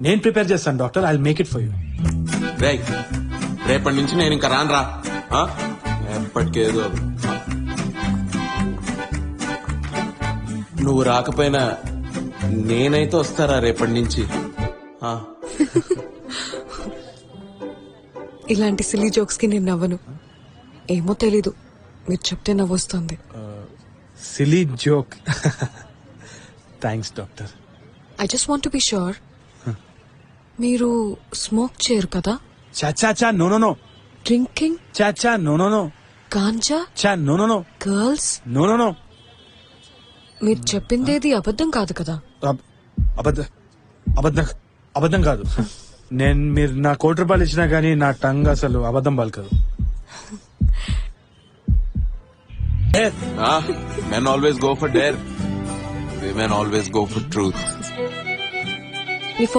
నేను ప్రిపేర్ చేస్తాను doctor. I make it for you. రేపటి నుంచి నేను ఇంకా రానురా. ఎప్పటికేదో నువ్వు రాకపోయినా నేనైతే వస్తారా రేపటి నుంచి. ఇలాంటి సిల్లీ జోక్స్ కి నేను నవ్వను. ఏమో తెలీదు, మీరు చెప్తే నవ్వొస్తుంది. Silly joke. Thanks doctor. I just want be sure, మీరు స్మోక్ చేయరు కదా? చాచా నో నో నో. డ్రింకింగ్? చాచా నో నో నో. గాంజా? చా no no no. Girls? No no no. మీరు చెప్పిందేది అబద్ధం కాదు కదా? అబద్ధం కాదు. నేను మీరు నా ₹1 ఇచ్చినా గానీ నా టంగ్ అసలు అబద్ధం పలకదు. Men always go for dare. Women always go for truth.